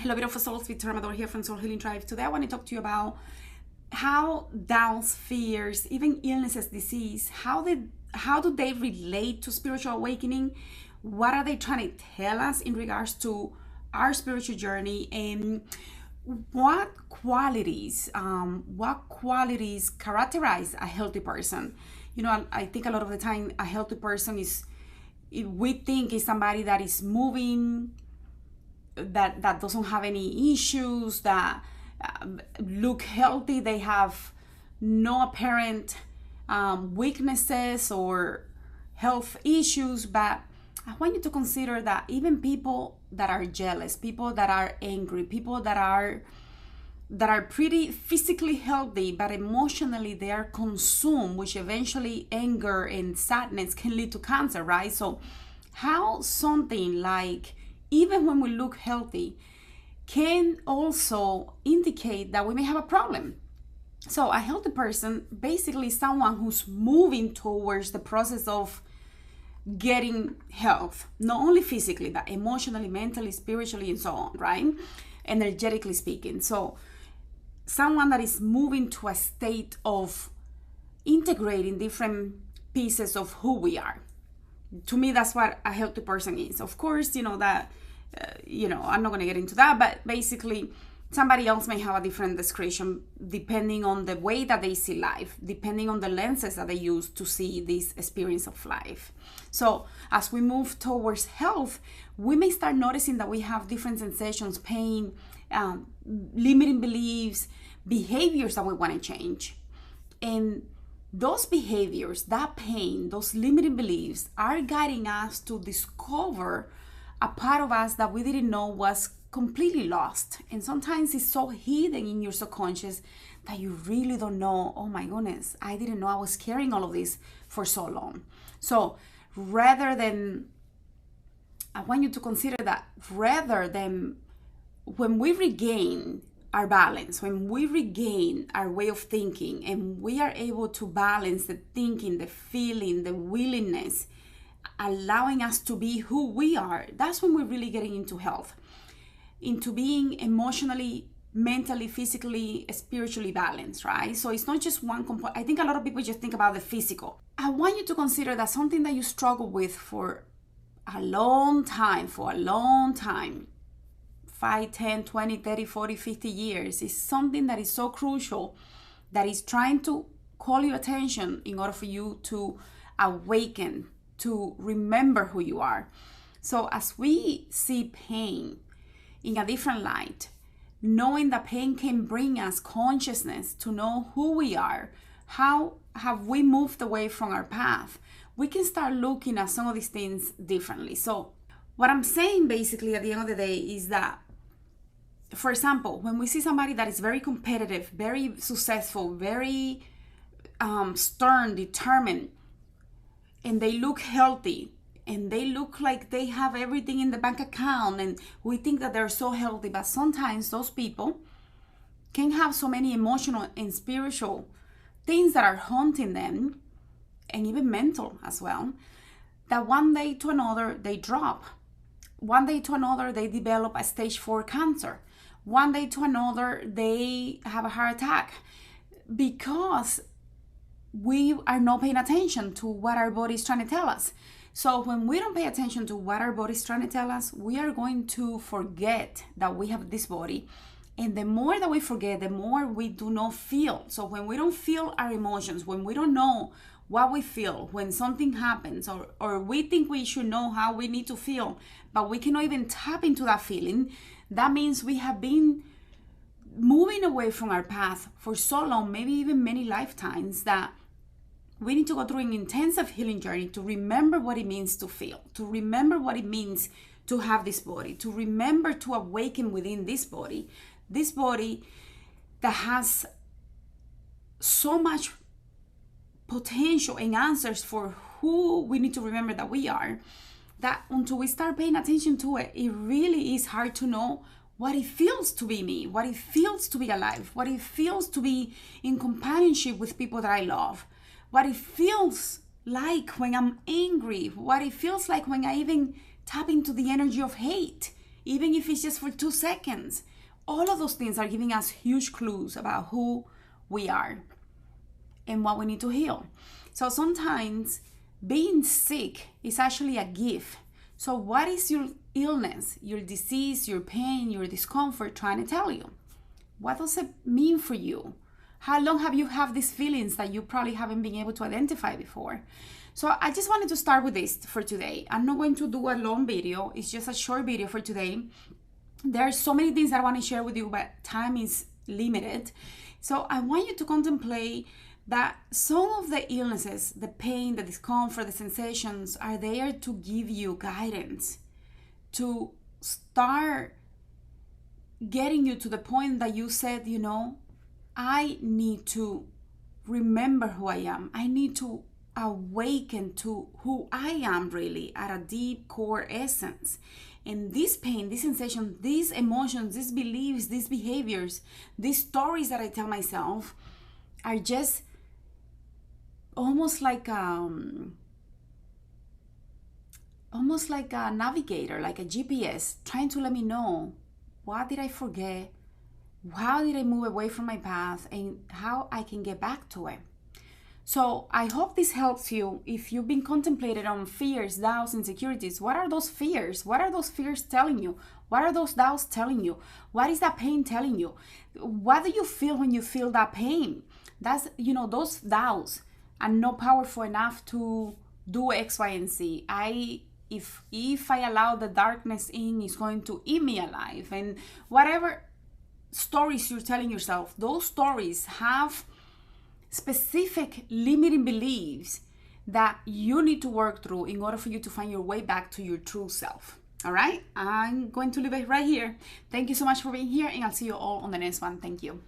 Hello, beautiful souls. Victoria Amador here from Soul Healing Tribe. Today I want to talk to you about how doubts, fears, even illnesses, disease, how do they relate to spiritual awakening? What are they trying to tell us in regards to our spiritual journey, and what qualities characterize a healthy person? You know, I think a lot of the time a healthy person is somebody that is moving, that doesn't have any issues, that look healthy, they have no apparent weaknesses or health issues. But I want you to consider that even people that are jealous, people that are angry, people that are pretty physically healthy but emotionally they are consumed, which eventually anger and sadness can lead to cancer, right? So how something like, even when we look healthy, can also indicate that we may have a problem. So a healthy person basically is someone who's moving towards the process of getting health, not only physically, but emotionally, mentally, spiritually, and so on, right? Energetically speaking. So someone that is moving to a state of integrating different pieces of who we are. To me, that's what a healthy person is. Of course, I'm not going to get into that, but basically somebody else may have a different description depending on the way that they see life, depending on the lenses that they use to see this experience of life. So as we move towards health, we may start noticing that we have different sensations, pain, limiting beliefs, behaviors that we want to change. And those behaviors, that pain, those limiting beliefs are guiding us to discover a part of us that we didn't know was completely lost. And sometimes it's so hidden in your subconscious that you really don't know, oh my goodness, I didn't know I was carrying all of this for so long. So I want you to consider that rather than when we regain our balance, when we regain our way of thinking and we are able to balance the thinking, the feeling, the willingness, allowing us to be who we are, that's when we're really getting into health, into being emotionally, mentally, physically, spiritually balanced, right? So it's not just one component. I think a lot of people just think about the physical. I want you to consider that something that you struggle with for a long time, 5, 10, 20, 30, 40, 50 years, is something that is so crucial, that is trying to call your attention in order for you to awaken, to remember who you are. So as we see pain in a different light, knowing that pain can bring us consciousness to know who we are, how have we moved away from our path, we can start looking at some of these things differently. So what I'm saying basically at the end of the day is that, for example, when we see somebody that is very competitive, very successful, very stern, determined, and they look healthy, and they look like they have everything in the bank account, and we think that they're so healthy, but sometimes those people can have so many emotional and spiritual things that are haunting them, and even mental as well, that one day to another they drop. One day to another they develop a stage 4 cancer. One day to another they have a heart attack, because we are not paying attention to what our body is trying to tell us. So when we don't pay attention to what our body is trying to tell us, we are going to forget that we have this body. And the more that we forget, the more we do not feel. So when we don't feel our emotions, when we don't know what we feel when something happens, or we think we should know how we need to feel, but we cannot even tap into that feeling, that means we have been moving away from our path for so long, maybe even many lifetimes, that we need to go through an intensive healing journey to remember what it means to feel, to remember what it means to have this body, to remember to awaken within this body that has so much potential and answers for who we need to remember that we are, that until we start paying attention to it, it really is hard to know what it feels to be me, what it feels to be alive, what it feels to be in companionship with people that I love, what it feels like when I'm angry, what it feels like when I even tap into the energy of hate even if it's just for 2 seconds. All of those things are giving us huge clues about who we are and what we need to heal. So sometimes being sick is actually a gift. So what is your illness, your disease, your pain, your discomfort trying to tell you? What does it mean for you? How long have you had these feelings that you probably haven't been able to identify before? So I just wanted to start with this for today. I'm not going to do a long video. It's just a short video for today. There are so many things that I want to share with you, but time is limited. So I want you to contemplate that some of the illnesses, the pain, the discomfort, the sensations are there to give you guidance, to start getting you to the point that you said, you know, I need to remember who I am. I need to awaken to who I am really at a deep core essence. And this pain, this sensation, these emotions, these beliefs, these behaviors, these stories that I tell myself are just almost like a navigator, like a GPS, trying to let me know what did I forget, how did I move away from my path, and how I can get back to it. So I hope this helps you. If you've been contemplating on fears, doubts, insecurities, what are those fears? What are those fears telling you? What are those doubts telling you? What is that pain telling you? What do you feel when you feel that pain? That's, you know, those doubts are not powerful enough to do X, Y, and Z. If I allow the darkness in, it's going to eat me alive. And whatever stories you're telling yourself, those stories have specific limiting beliefs that you need to work through in order for you to find your way back to your true self. All right, I'm going to leave it right here. Thank you so much for being here, and I'll see you all on the next one. Thank you.